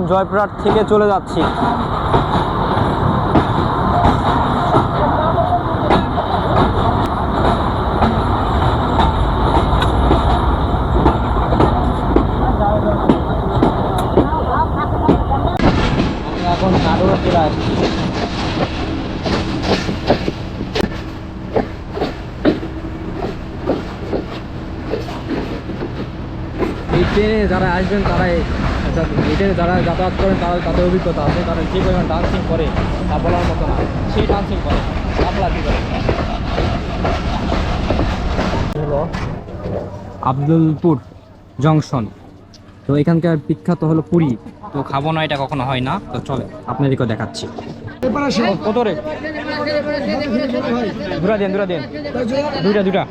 এখন জয়পুরহাট থেকে চলে যাচ্ছি। এখন নাটোর চলে আসছি। এই ট্রেনে যারা আসবেন তারাই এই ট্রেনে যারা যাতায়াত করেন তাদের অভিজ্ঞতা আছে, কারণ যে পরিমাণ ডান্সিং করে তা বলার মতো না, সেই ডান্সিং করে লাফালাফি করে। হলো আব্দুলপুর জংশন, তো এখানকার বিখ্যাত হলো পুরি, তো খাবো না এটা কখনো হয় না, তো চলে আপনাদেরকেও দেখাচ্ছি। কত রে? দুটা দেন দুইটা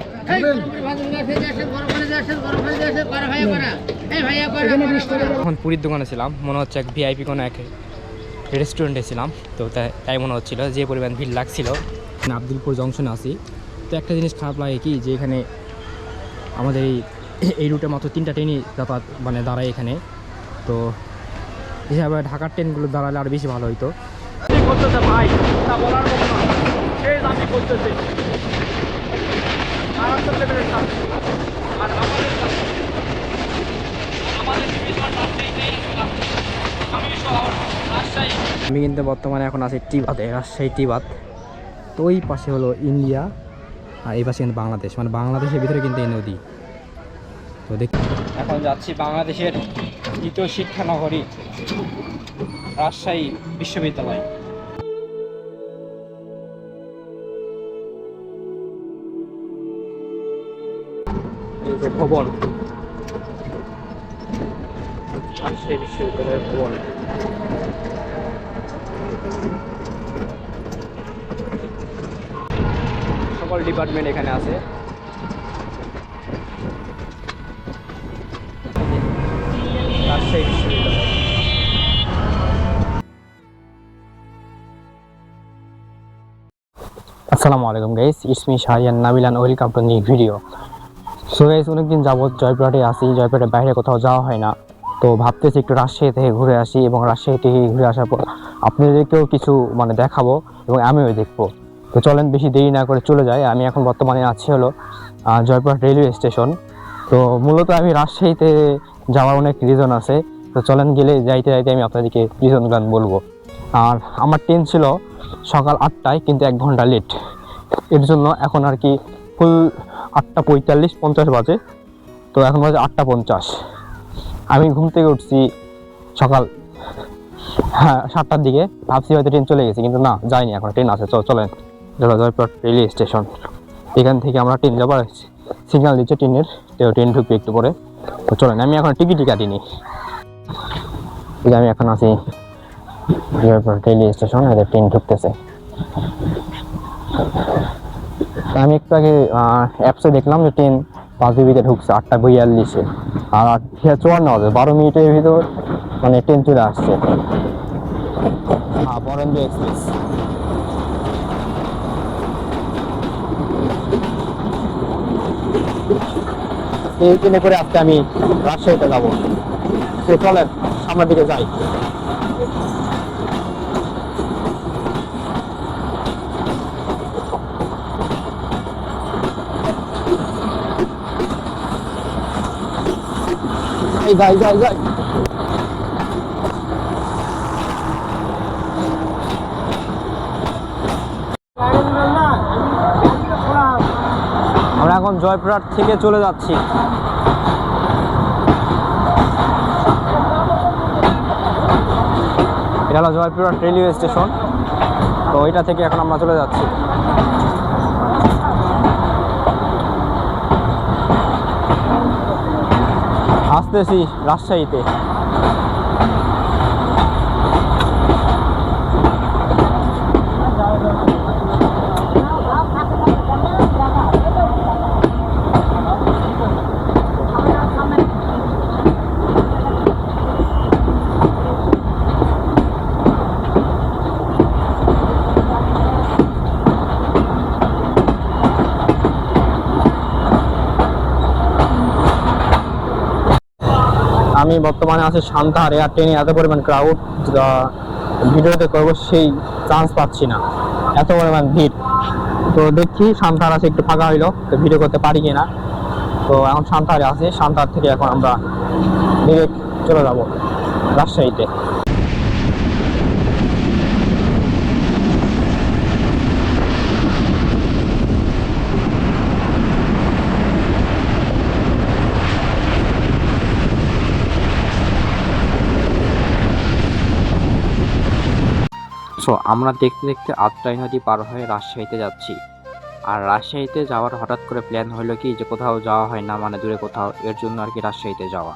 এখন পুরীর দোকানে ছিলাম, মনে হচ্ছে এক ভিআইপি কোনো এক রেস্টুরেন্টে ছিলাম, তো তাই মনে হচ্ছিল, যে পরিমাণ ভিড় লাগছিল। আব্দুলপুর জংশনে আছি, তো একটা জিনিস খারাপ লাগে কি, যে এখানে আমাদের এই রুটে মাত্র 3টা ট্রেনই যাতায়াত মানে দাঁড়ায় এখানে, তো হিসাবে ঢাকার ট্রেনগুলো দাঁড়ালে আরও বেশি ভালো হইতো। করতেছে ভাই, তা বলার মতো না, সেই দামি করতেছে। আমি কিন্তু বর্তমানে এখন আছি টিবাতে, রাজশাহী টিবাত। তো ওই পাশে হলো ইন্ডিয়া আর এই পাশে কিন্তু বাংলাদেশ, মানে বাংলাদেশের ভিতরে কিন্তু এই নদী। তো দেখ এখন যাচ্ছি বাংলাদেশের দ্বিতীয় শিক্ষানগরী রাজশাহী বিশ্ববিদ্যালয়। এই যে ভবন, রাজশাহী বিশ্ববিদ্যালয়ের ভবন। সকল ডিপার্টমেন্ট এখানে আছে। রাজশাহী বিশ্ববিদ্যালয়। আসসালামু আলাইকুম গাইস, ইসমি Shahiyan Nabilan, welcome to new video. So guys, অনেকদিন যাবত জয়পুরহাটে আসি, জয়পুরহাটের বাইরে কোথাও যাওয়া হয় না, তো ভাবতেছি একটু রাজশাহী থেকে ঘুরে আসি, এবং রাজশাহী থেকে ঘুরে আসার পর আপনাদেরকেও কিছু মানে দেখাবো এবং আমিও দেখবো। তো চলেন বেশি দেরি না করে চলে যাই। আমি এখন বর্তমানে আছি হলো জয়পুরহাট রেলওয়ে স্টেশন। তো মূলত আমি রাজশাহীতে যাওয়ার অনেক রিজন আছে, তো চলেন গেলে যাইতে আমি আপনাদেরকে রিজনগুলো বলবো। আর আমার ট্রেন ছিল সকাল 8টায়, কিন্তু 1 ঘন্টা লেট, এর জন্য এখন আর কি ফুল 8:45-50 বাজে, তো এখন বাজে 8:50। আমি ঘুম থেকে উঠছি সকাল 7টার দিকে, ভাবছি হয়তো ট্রেন চলে গেছে, কিন্তু না, যায়নি, এখন ট্রেন আছে। চলেন জয়পুরহাট রেলওয়ে স্টেশন, এখান থেকে আমরা ট্রেন যাবার সিগন্যাল দিচ্ছে ট্রেনের, ট্রেন ঢুকবে একটু পরে। তো চলেন, আমি এখন টিকিটই কাটিনি। আমি এখন আছি জয়পুরহাট রেলওয়ে স্টেশন, এদের ট্রেন ঢুকতেছে। আমি একটু আগে অ্যাপসে দেখলাম যে ট্রেন 5 বিবিতে ঢুকছে 8:42-এ, আর 8:54 বাজে, 12 মিনিটের ভিতর মানে ট্রেন চলে আসছে। বরেন্দ্র এক্সপ্রেস। এই ট্রেনে করে আজকে আমি রাজশাহীতে যাবো। তো চলেন সামনের দিকে যাই। যাই। আমরা এখন জয়পুরহাট থেকে চলে যাচ্ছি। এটা হলো জয়পুরহাট রেলওয়ে স্টেশন, তো এটা থেকে এখন আমরা চলে যাচ্ছি। আসতেছি রাজশাহীতে। আমি আমি বর্তমানে আছি সান্তাহারে, আর ট্রেনে এত পরিমাণ ক্রাউড, ভিডিওতে করবো সেই চান্স পাচ্ছি না, এত পরিমাণ ভিড়। তো দেখছি সান্তাহার আছে একটু ফাঁকা হইলো তো ভিডিও করতে পারি কিনা। তো এখন সান্তাহারে আছি, সান্তাহার থেকে এখন আমরা ডিরেক্ট চলে যাব রাজশাহীতে। সো আমরা দেখতে দেখতে আত্রাই নদী পার হয়ে রাজশাহীতে যাচ্ছি। আর রাজশাহীতে যাওয়ার হঠাৎ করে প্ল্যান হলো কি যে কোথাও যাওয়া হয় না, মানে দূরে কোথাও, এর জন্য আর কি রাজশাহীতে যাওয়া।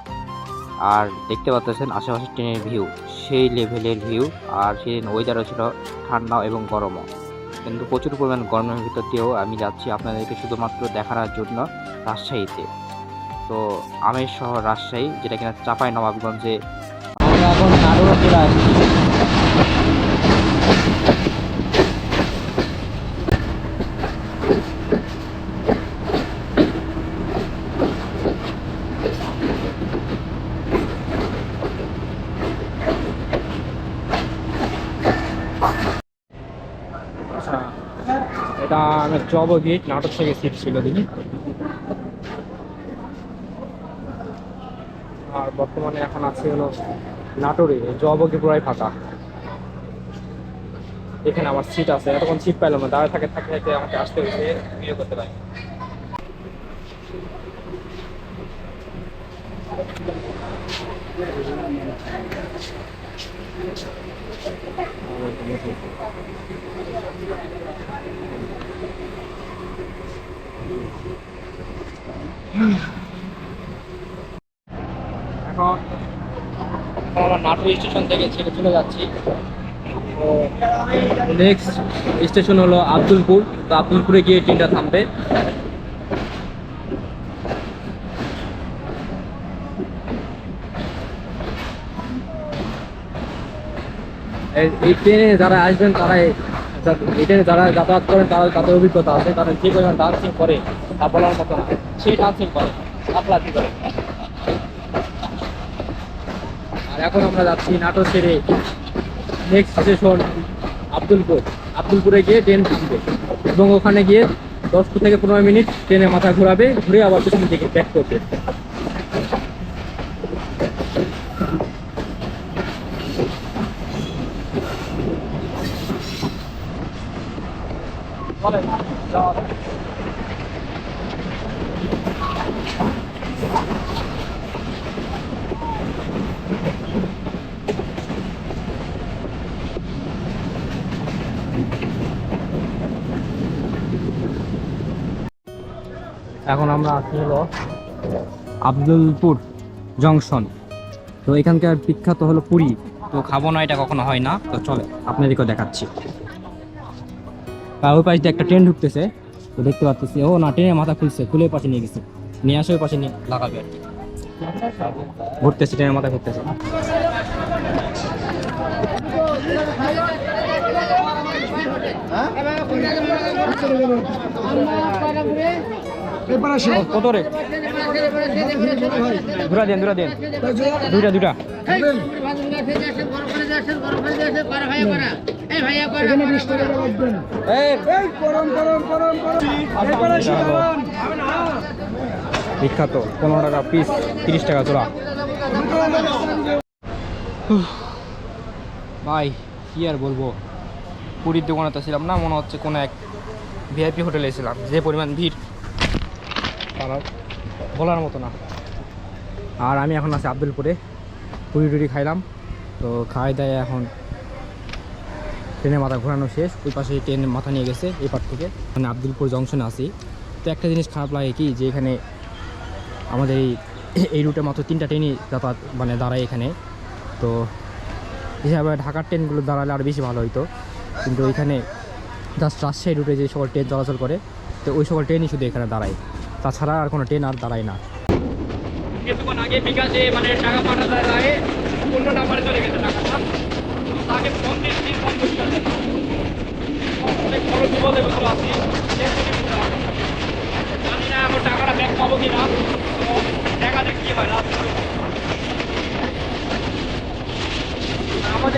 আর দেখতে পাচ্ছেন আশেপাশে ট্রেনের ভিউ, সেই লেভেলের ভিউ। আর সেদিন ওয়েদারও ছিল ঠান্ডা এবং গরমও, কিন্তু প্রচুর পরিমাণ গরমের ভিতর দিয়েও আমি যাচ্ছি আপনাদেরকে শুধুমাত্র দেখানোর জন্য রাজশাহীতে। তো আমের শহর রাজশাহী, যেটা কিনা চাঁপাইনবাবগঞ্জে। আমরা এখন নাটোরে চলে আসছি। এটা আমি জব গেট নাটোর থেকে সিট ছিল দেখি। আর বর্তমানে এখন আছে হলো নাটোরে, জবকে পুরাই ফাঁকা। এখানে আমার সিট আছে, এতক্ষণ সিট পাইলাম না, দাঁড়ায় থাকতে থাকতে আমাকে আসতে হয়েছে ভিডিও করতে পারি। এখন আমরা নাটোর স্টেশন থেকে ছেড়ে চলে যাচ্ছি। তো নেক্সট স্টেশন হলো আব্দুলপুর। তো আব্দুলপুরে গিয়ে ট্রেনটা থামবে। এই ট্রেনে যারা আসবেন তারা, এই ট্রেনে যারা যাতায়াত করেন তারা, তাদের অভিজ্ঞতা আছে, তারা যে পরিমাণ ডান্সিং করে তা বলার মতো না, সেই ডান্সিং করে আপনার করে। আর এখন আমরা যাচ্ছি নাটোর ছেড়ে নেক্সট স্টেশন আব্দুলপুর। আব্দুলপুরে গিয়ে ট্রেন থামবে এবং ওখানে গিয়ে 10 থেকে 15 মিনিট ট্রেনে মাথা ঘোরাবে, ঘুরে আবার পেছন দিকে ব্যাক করবে। এখন আমরা আছি হলো আব্দুলপুর জংশন। তো এখানকার বিখ্যাত হলো পুরি। তো খাবো না, এটা কখনো হয় না। তো চলে আপনাদেরকেও দেখাচ্ছি। ওই পাশে একটা ট্রেন ঢুকতেছে, তো দেখতে পাচ্ছি। ও না, ট্রেনের মাথা খুলছে, খুলে পাশে নিয়ে গেছে, নিয়ে আসে ওই পাশে নিয়ে লাগাবে আর কি। ঘুরতেছে, ট্রেনের মাথা ঘুরতেছে। কত রে? দুটা দেন, দুটা দেন, দুইটা দুইটা। বিখ্যাত 15 টাকা পিস, 30 টাকা জোড়া। ভাই কি আর বলবো, পুরীর দোকানে তো ছিলাম না, মনে হচ্ছে কোনো এক ভিআইপি হোটেলে ছিলাম। যে পরিমাণ ভিড় তারা বলার মতো না। আর আমি এখন আছি আব্দুলপুরে, পুরি টুরি খাইলাম। তো খাই দায় এখন ট্রেনের মাথা ঘোরানো শেষ। ওই পাশে ট্রেনের মাথা নিয়ে গেছে এই পার থেকে। মানে আব্দুলপুর জংশনে আছি। তো একটা জিনিস খারাপ লাগে কি, যে এখানে আমাদের এই রুটে মাত্র 3টা ট্রেনই যাতায়াত মানে দাঁড়ায় এখানে। তো হিসাবে ঢাকার ট্রেনগুলো দাঁড়ালে আরও বেশি ভালো হতো, কিন্তু এখানে জাস্ট রাজশাহী রুটে যে সকল ট্রেন চলাচল করে, তো ওই সকল ট্রেনই শুধু এখানে দাঁড়ায়, তাছাড়া আর কোনো ট্রেন আর দাঁড়ায় না। কিছুক্ষণ আগে বিকাশে মানে টাকা পাঠাতে যায়, অন্য নাম্বারে চলে গেছে টাকাটা। তাকে ফোন দিচ্ছি, ফোন করতে অনেক বড় বিপদে বসে আছি, জানি না আমার টাকাটা ব্যাক পাবো কিনা। তো দেখা যাক কি হয়।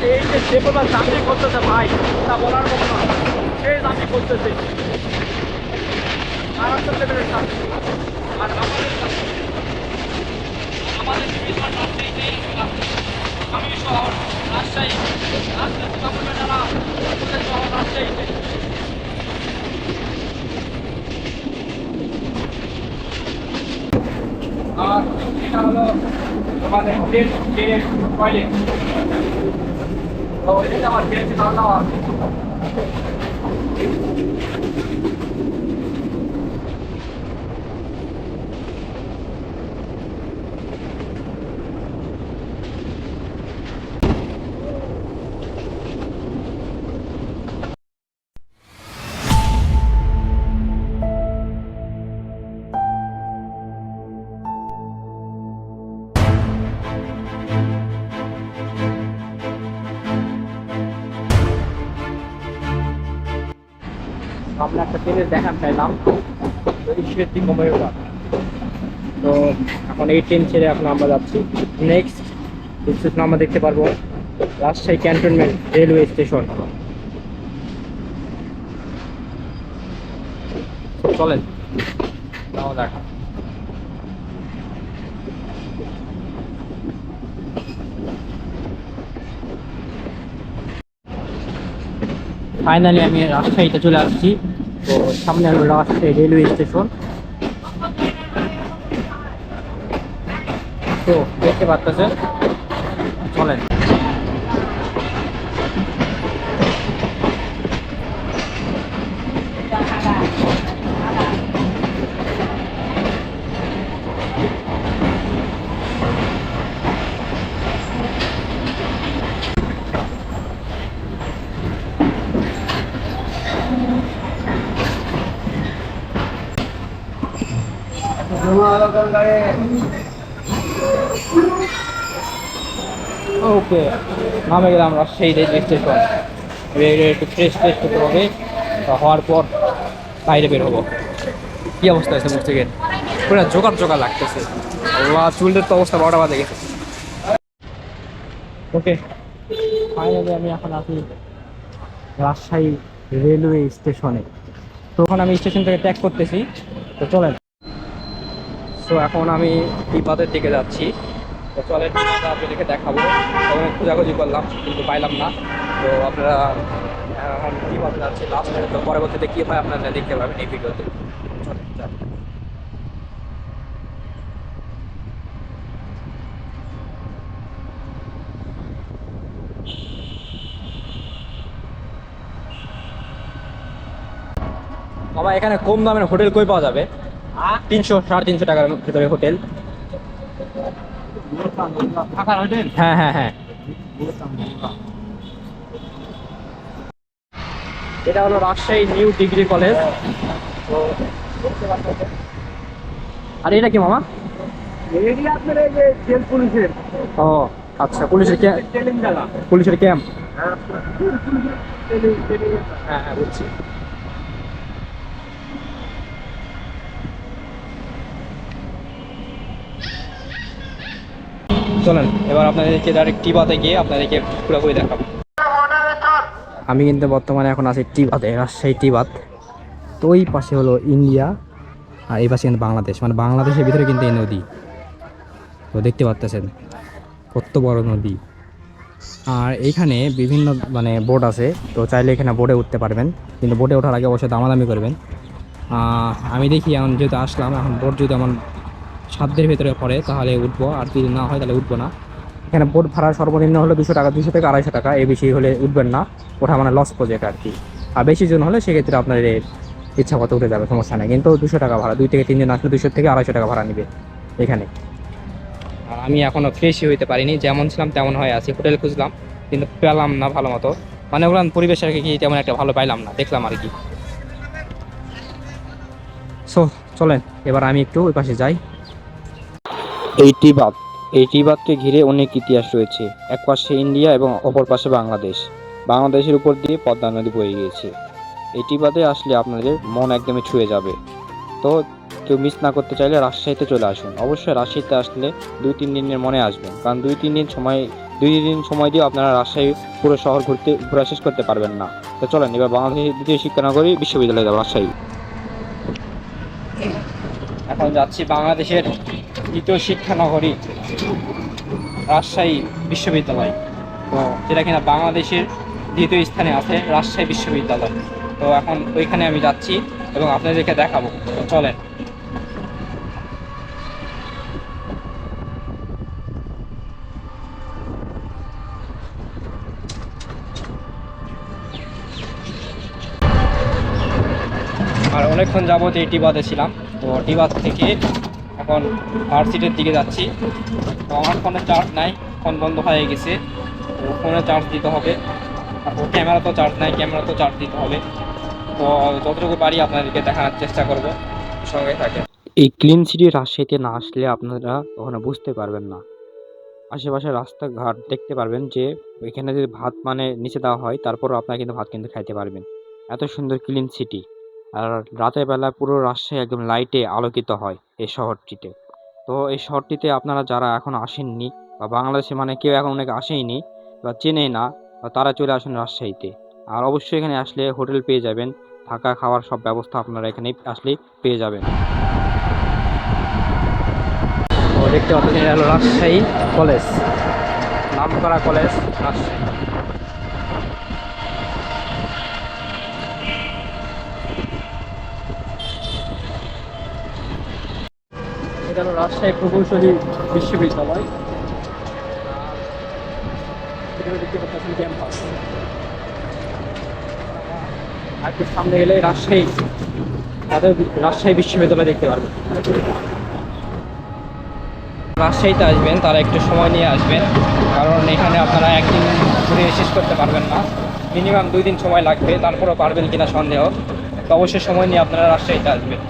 এই যে পরিমাণ যাত্রী করতেছে ভাই, তা বলার মতো না। সেই যাত্রী করতেছে মারাত্মক লেভেলের যাত্রী। আর আমাদের বিভিন্ন রাজশাহীতে আমি শহর রাজশাহী রাজশাহী শহর রাজশাহীতে। আর এটা হলো আমাদের টয়লেট। তো এটা আমার গেছে ধারণা। আমরা একটা ট্রেনের দেখান চাইলাম ঈশ্বরদী কময়ুরা। তো এখন এই ট্রেন ছেড়ে এখন আমরা যাচ্ছি নেক্সট স্টেশন। আমরা দেখতে পারবো রাজশাহী ক্যান্টনমেন্ট রেলওয়ে স্টেশন। চলেন যাওয়া যাক। ফাইনালি আমি রাজশাহীতে চলে আসছি। তো সামনে হলো রাজশাহী রেলওয়ে স্টেশন। তো দেখতে পাচ্ছেন, চলেন। ওকে, নামে গেলাম রাজশাহী রেলওয়ে স্টেশন। একটু ফ্রেশ ফ্রেশ হতে হবে, হওয়ার পর বাইরে বের হবো। কি অবস্থা হয়েছে মুখ থেকে, পুরো জোগাড় জোগাড় লাগতেছে। আল্লাহ, চুলের তো অবস্থা 12টা বাজে গেছে। ওকে, ফাইনালি আমি এখন আছি রাজশাহী রেলওয়ে স্টেশনে। তো এখন আমি স্টেশন থেকে ত্যাগ করতেছি। তো চলেন। সো এখন আমি টিপাতের দিকে যাচ্ছি। তো চলেন আপনাদেরকে দেখাবো। তখন খোঁজাখুঁজি করলাম কিন্তু পাইলাম না। তো আপনারা এখন টিপাতে যাচ্ছি লাস্ট। তো পরবর্তীতে কী হয় আপনারা দেখতে পাবেন এই ভিডিওতে। চলেন যান। বাবা, এখানে কম দামের হোটেল কই পাওয়া যাবে? 300-350 টাকার ভেতরে হোটেল। হ্যাঁ হ্যাঁ হ্যাঁ, এটা হলো রাজশাহী নিউ ডিগ্রি কলেজ। তো আর এটা কি মামা? পুলিশের। ও আচ্ছা, পুলিশের পুলিশের ক্যাম্প। হ্যাঁ হ্যাঁ, বুঝছি। চলেন এবার আপনাদেরকে ডাইরেক্ট টিবাতে গিয়ে আপনাদেরকে পুরোপুরি দেখাবো। আমি কিন্তু বর্তমানে এখন আছি টিবাতে, রাজশাহী টিবাত। তো ওই পাশে হলো ইন্ডিয়া আর এই পাশে কিন্তু বাংলাদেশ, মানে বাংলাদেশের ভিতরে কিন্তু এই নদী। তো দেখতে পাচ্ছেন কত বড় নদী। আর এইখানে বিভিন্ন মানে বোট আছে। তো চাইলে এখানে বোটে উঠতে পারবেন, কিন্তু বোটে ওঠার আগে অবশ্যই দামাদামি করবেন। আমি দেখি এখন যেহেতু আসলাম, এখন বোট যদি আমার সাধ্যের ভেতরে পড়ে তাহলে উঠবো, আর যদি না হয় তাহলে উঠবো না। এখানে বোট ভাড়া সর্বনিম্ন হলো 200 টাকা, 200 থেকে 250 টাকা। এই বেশি হলে উঠবেন না, ওঠা মানে লস প্রজেক্ট আর কি। আর বেশি জন হলে সেক্ষেত্রে আপনার ইচ্ছা মতো উঠে যাবে, সমস্যা নেই। কিন্তু 200 টাকা ভাড়া, 2 থেকে 3 জন আসলে 200 থেকে 250 টাকা ভাড়া নেবে এখানে। আর আমি এখনও ফ্রেশই হইতে পারিনি, যেমন ছিলাম তেমন হয়ে আছি। হোটেল খুঁজলাম কিন্তু পেলাম না ভালো মতো, মানে ওগুলো পরিবেশ আর কি তেমন একটা ভালো পাইলাম না, দেখলাম আর কি। সো চলেন এবার আমি একটু ওই পাশে যাই। এই টিবাতকে ঘিরে অনেক ইতিহাস রয়েছে। এক পাশে ইন্ডিয়া এবং অপর পাশে বাংলাদেশ। বাংলাদেশের উপর দিয়ে পদ্মা নদী বয়ে গিয়েছে। এই টিবাতে আসলে আপনাদের মন একদমই ছুঁয়ে যাবে। তো কেউ মিস না করতে চাইলে রাজশাহীতে চলে আসুন। অবশ্যই রাজশাহীতে আসলে 2-3 দিনের মনে আসবেন, কারণ 2-3 দিন সময় 2 দিন সময় দিয়ে আপনারা রাজশাহী পুরো শহর ঘোরা শেষ করতে পারবেন না। তো চলেন এবার বাংলাদেশের দ্বিতীয় শিক্ষানগরী বিশ্ববিদ্যালয় রাজশাহী। এখন যাচ্ছি বাংলাদেশের দ্বিতীয় শিক্ষানগরী রাজশাহী বিশ্ববিদ্যালয়, তো যেটা কিনা বাংলাদেশের দ্বিতীয় স্থানে আছে রাজশাহী বিশ্ববিদ্যালয়। তো এখন ওইখানে আমি যাচ্ছি এবং আপনাদেরকে দেখাবো। তো চলেন। আর অনেকক্ষণ যাবত এই টিবাতে ছিলাম, তো টিবাত থেকে এখন ভার্সিটির দিকে যাচ্ছি। তো আমার ফোনে চার্জ নাই, ফোন বন্ধ হয়ে গেছে, তো ফোনে চার্জ দিতে হবে। আর ক্যামেরা তো চার্জ নাই, ক্যামেরা তো চার্জ দিতে হবে। তো যতটুকু পারি আপনাদেরকে দেখানোর চেষ্টা করব, সঙ্গে থাকে। এই ক্লিন সিটি রাজশাহীতে না আসলে আপনারা কখনো বুঝতে পারবেন না। আশেপাশে রাস্তাঘাট দেখতে পারবেন যে এখানে যদি ভাত মানে নিচে দেওয়া হয় তারপরও আপনারা কিন্তু ভাত কিন্তু খাইতে পারবেন। এত সুন্দর ক্লিন সিটি। আর রাতের বেলা পুরো রাজশাহী একদম লাইটে আলোকিত হয় এই শহরটিতে। তো এই শহরটিতে আপনারা যারা এখন আসেননি বা বাংলাদেশে মানে কেউ এখন অনেকে আসেইনি বা চেনেই না, বা তারা চলে আসেন রাজশাহীতে। আর অবশ্যই এখানে আসলে হোটেল পেয়ে যাবেন, থাকা খাওয়ার সব ব্যবস্থা আপনারা এখানে আসলেই পেয়ে যাবেন। তো দেখতে পাচ্ছেন এটা হলো রাজশাহী কলেজ, নামকরা কলেজ রাজশাহী। এটা হলো রাজশাহী প্রকৌশলী বিশ্ববিদ্যালয়। এখানে দেখতে পাচ্ছেন ক্যাম্পাস। আর একটু সামনে গেলে রাজশাহী বিশ্ববিদ্যালয় দেখতে পারবেন। রাজশাহীতে আসবেন তারা একটু সময় নিয়ে আসবেন, কারণ এখানে আপনারা একদিন ঘুরে শেষ করতে পারবেন না, মিনিমাম 2 দিন সময় লাগবে। তারপরেও পারবেন কিনা সন্দেহ, তো অবশ্যই সময় নিয়ে আপনারা রাজশাহীতে আসবেন।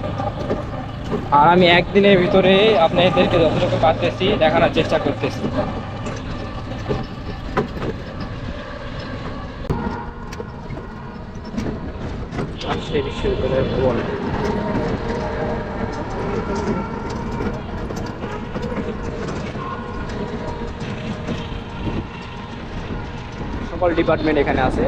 আর আমি একদিনের ভিতরে আপনাদেরকে যতটুকু পারতেছি দেখানোর চেষ্টা করতেছি। রাজশাহী বিশ্ববিদ্যালয়ের ভবন। সকল ডিপার্টমেন্ট এখানে আছে।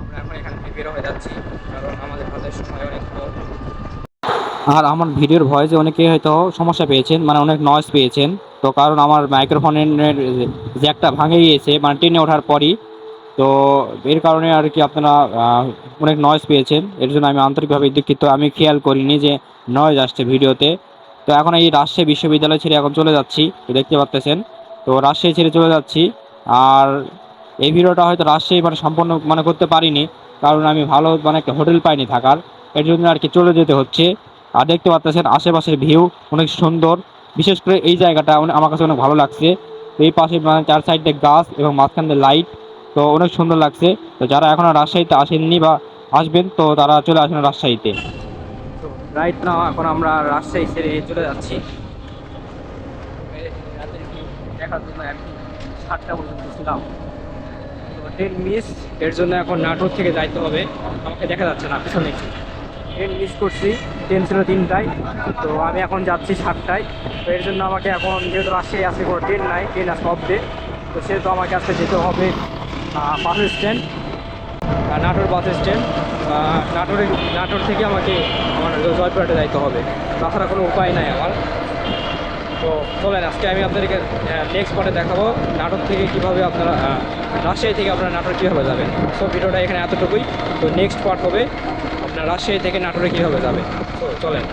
আমরা এখন এখান থেকে বের হয়ে যাচ্ছি, কারণ আমাদের হাতে সময় অনেক কম। আর আমার ভিডিওর ভয়েসে অনেকে হয়তো সমস্যা পেয়েছেন, মানে অনেক নয়েজ পেয়েছেন। তো কারণ আমার মাইক্রোফোনের জ্যাকটা ভাঙে গিয়েছে মানে ট্রেনে ওঠার পরই। তো এর কারণে আর কি আপনারা অনেক নয়েজ পেয়েছেন, এর জন্য আমি আন্তরিকভাবে দুঃখিত। আমি খেয়াল করিনি যে নয়েজ আসছে ভিডিওতে। তো এখন এই রাজশাহী বিশ্ববিদ্যালয় ছেড়ে এখন চলে যাচ্ছি, তো দেখতে পাচ্ছেন। তো রাজশাহী ছেড়ে চলে যাচ্ছি। আর এই ভিডিওটা হয়তো রাজশাহী মানে সম্পূর্ণ মানে করতে পারিনি, কারণ আমি ভালো মানে একটা হোটেল পাইনি থাকার, এর জন্য আর কি চলে যেতে হচ্ছে। আর দেখতে পাচ্ছেন আশেপাশের ভিউ অনেক সুন্দর, বিশেষ করে এই জায়গাটা আমার কাছে অনেক ভালো লাগছে। এই পাশে মানে 4 সাইডে গাছ এবং মাঝখান দিয়ে লাইট, তো অনেক সুন্দর লাগছে। তো যারা এখনো রাজশাহীতে আসেননি বা আসবেন, তো তারা চলে আসেন রাজশাহীতে। তো রাইট নাও এখন আমরা রাজশাহী ছেড়ে চলে যাচ্ছি। রাতের ভিউ দেখার জন্য আমি 7টা পর্যন্ত ছিলাম, তো ট্রেন মিস, এর জন্য এখন নাটোর থেকে যাইতে হবে। আমাকে দেখা যাচ্ছে না পিছনে, ট্রেন মিস করছি। ট্রেন ছিল 3টায়, তো আমি এখন যাচ্ছি 7টায়। তো এর জন্য আমাকে এখন, যেহেতু রাজশাহী আজকে কোনো ট্রেন নাই, ট্রেন আজকে অফ ডে, তো সেহেতু আমাকে আজকে যেতে হবে bus stand, Natore bus stand. Natore থেকে আমাকে আমার জয়পুরহাটে যাইতে হবে, তাছাড়া কোনো উপায় নাই আমার। তো চলেন আজকে আমি আপনাদেরকে নেক্সট পার্টে দেখাবো নাটোর থেকে কীভাবে আপনারা রাজশাহী থেকে আপনারা নাটোর কীভাবে যাবেন। সো ভিডিওটা এখানে এতটুকুই। তো নেক্সট পার্ট হবে আপনার রাজশাহী থেকে নাটোরে কীভাবে যাবে। তো চলেন।